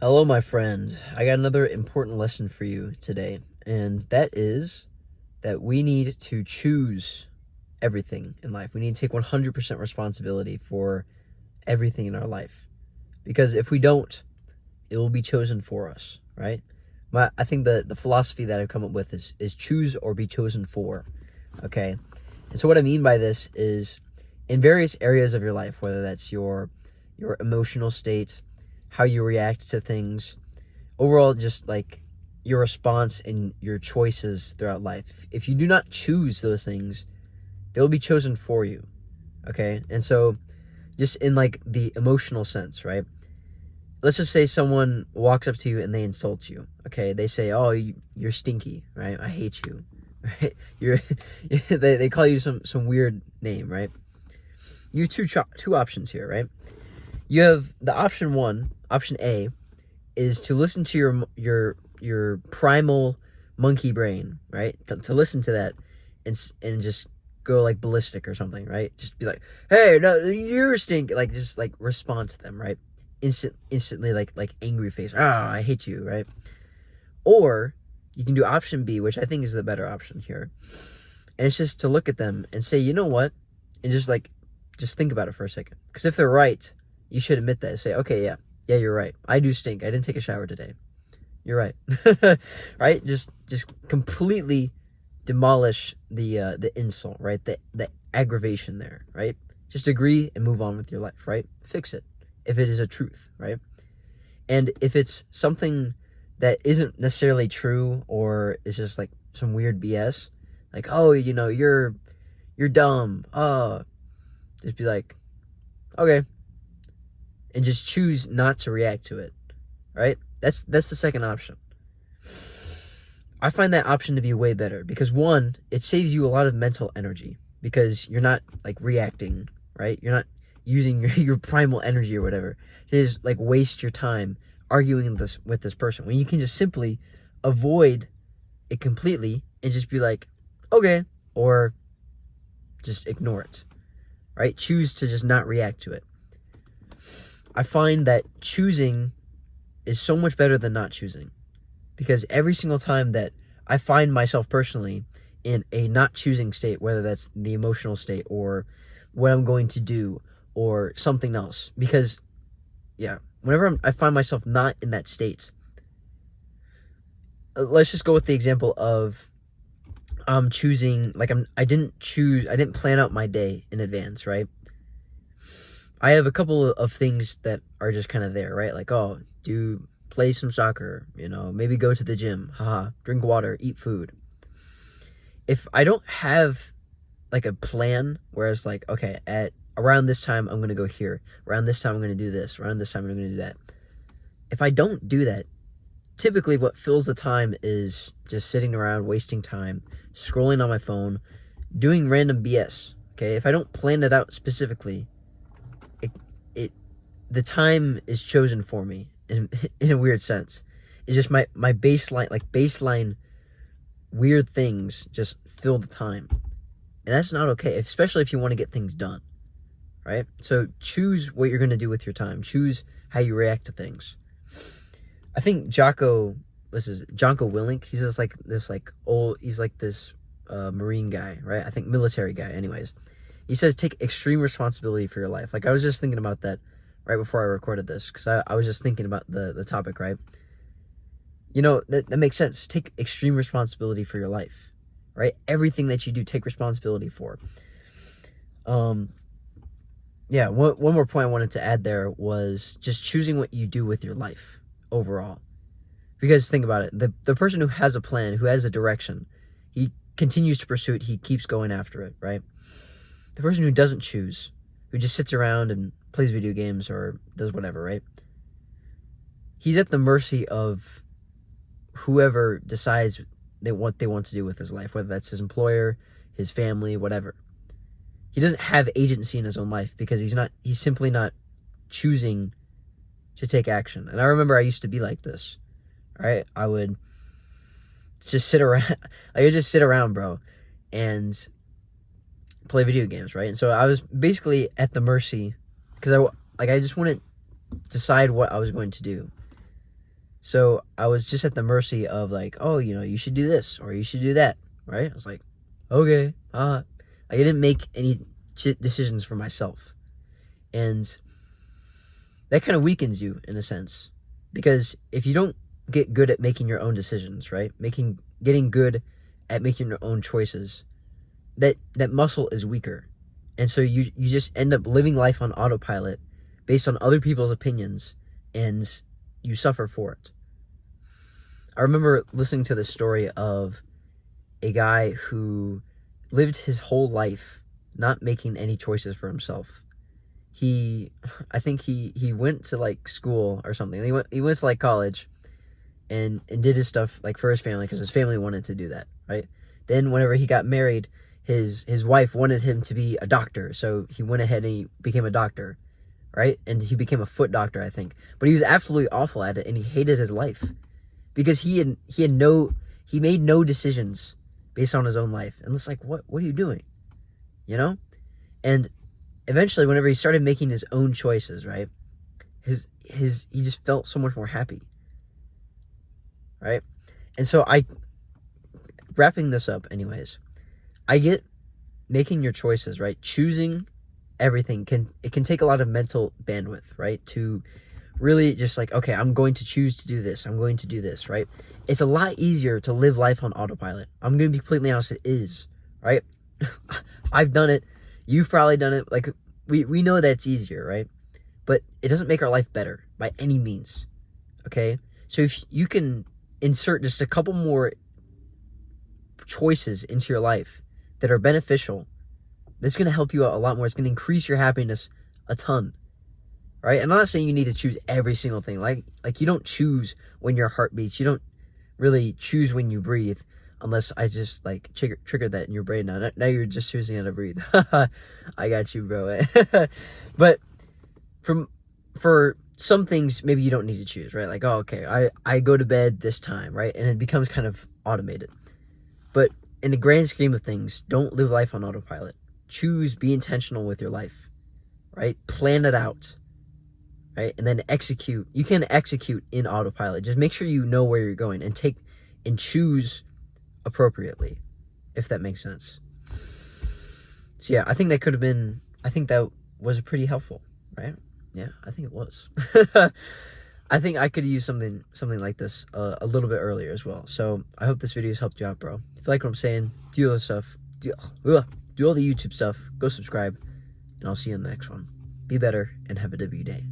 Hello, my friend. I got another important lesson for you today, and that is that we need to choose everything in life. We need to take 100% responsibility for everything in our life. Because if we don't, it will be chosen for us, right? I think the philosophy that I've come up with is choose or be chosen for, okay? And so what I mean by this is in various areas of your life, whether that's your emotional state, how you react to things, overall just like your response and your choices throughout life. If you do not choose those things, they'll be chosen for you, okay? And so just in like the emotional sense, right? Let's just say someone walks up to you and they insult you, okay? They say, oh, you're stinky, right? I hate you, right? You're they call you some weird name, right? You have two options here, right? You have the option A is to listen to your primal monkey brain, right? To listen to that and just go like ballistic or something, right? Just be like, hey, no, you're stink, like just like respond to them, right? Instantly like angry face. Ah, I hate you, right? Or you can do option B, which I think is the better option here. And it's just to look at them and say, you know what? And just think about it for a second. Because if they're right, you should admit that. Say, okay, yeah, you're right. I do stink. I didn't take a shower today. You're right. Right? Just completely demolish the insult, right? The aggravation there, right? Just agree and move on with your life, right? Fix it if it is a truth, right? And if it's something that isn't necessarily true or is just like some weird BS, like, oh, you're dumb. Oh, just be like, okay, and just choose not to react to it, right? That's the second option. I find that option to be way better because one, it saves you a lot of mental energy because you're not like reacting, right? You're not using your primal energy or whatever to just like waste your time arguing with this person when you can just simply avoid it completely and just be like, okay, or just ignore it, right? Choose to just not react to it. I find that choosing is so much better than not choosing because every single time that I find myself personally in a not choosing state, whether that's the emotional state or what I'm going to do or something else, because whenever I find myself not in that state, let's just go with the example of choosing, like I didn't plan out my day in advance, right? I have a couple of things that are just kind of there, right? Like, oh, play some soccer, maybe go to the gym, drink water, eat food. If I don't have like a plan where it's like, okay, at around this time, I'm going to go here. Around this time, I'm going to do this. Around this time, I'm going to do that. If I don't do that, typically what fills the time is just sitting around, wasting time, scrolling on my phone, doing random BS. Okay, if I don't plan it out specifically, the time is chosen for me in a weird sense. It's just my baseline weird things just fill the time. And that's not okay, especially if you want to get things done, right? So choose what you're going to do with your time. Choose how you react to things. I think Jocko Willink, he's just like this he's like this Marine guy, right? I think military guy anyways. He says take extreme responsibility for your life. Like I was just thinking about that right before I recorded this because I was just thinking about the topic, right? That makes sense. Take extreme responsibility for your life, right? Everything that you do, take responsibility for. One more point I wanted to add there was just choosing what you do with your life overall. Because think about it, the person who has a plan, who has a direction, he continues to pursue it, he keeps going after it, right? The person who doesn't choose, who just sits around and plays video games or does whatever, right? He's at the mercy of whoever decides what they want to do with his life, whether that's his employer, his family, whatever. He doesn't have agency in his own life because he's simply not choosing to take action. And I remember I used to be like this, right? I would just sit around, bro, and play video games, right? And so I was basically at the mercy because I just wouldn't decide what I was going to do. So I was just at the mercy of like, oh, you should do this or you should do that, right? I was like, okay, I didn't make any decisions for myself. And that kind of weakens you in a sense, because if you don't get good at making your own decisions, right? Getting good at making your own choices, that muscle is weaker. And so you just end up living life on autopilot based on other people's opinions, and you suffer for it. I remember listening to the story of a guy who lived his whole life not making any choices for himself. I think he went to like school or something. He went to like college and did his stuff like for his family because his family wanted to do that, right? Then whenever he got married, his wife wanted him to be a doctor, so he went ahead and he became a doctor, right? And he became a foot doctor, I think. But he was absolutely awful at it, and he hated his life because he made no decisions based on his own life. And it's like, what are you doing? And eventually, whenever he started making his own choices, right, he just felt so much more happy, right? And so wrapping this up anyways, I get making your choices, right? Choosing everything can take a lot of mental bandwidth, right? To really just like, okay, I'm going to choose to do this. I'm going to do this, right? It's a lot easier to live life on autopilot. I'm going to be completely honest, it is, right? I've done it. You've probably done it. Like, we know that's easier, right? But it doesn't make our life better by any means, okay? So if you can insert just a couple more choices into your life that are beneficial, that's going to help you out a lot more. It's going to increase your happiness a ton, right? And I'm not saying you need to choose every single thing. Like you don't choose when your heart beats. You don't really choose when you breathe, unless I just like triggered that in your brain now. Now you're just choosing how to breathe. I got you, bro. But for some things, maybe you don't need to choose, right? Like, oh, okay, I go to bed this time, right? And it becomes kind of automated. But in the grand scheme of things, don't live life on autopilot. Choose, be intentional with your life, right? Plan it out, right? And then execute. You can execute in autopilot. Just make sure you know where you're going and choose appropriately, if that makes sense. So yeah, I think that was pretty helpful, right? Yeah, I think it was. I think I could use something like this a little bit earlier as well. So I hope this video has helped you out, bro. If you like what I'm saying, do all the stuff. Do all the YouTube stuff. Go subscribe, and I'll see you in the next one. Be better and have a W day.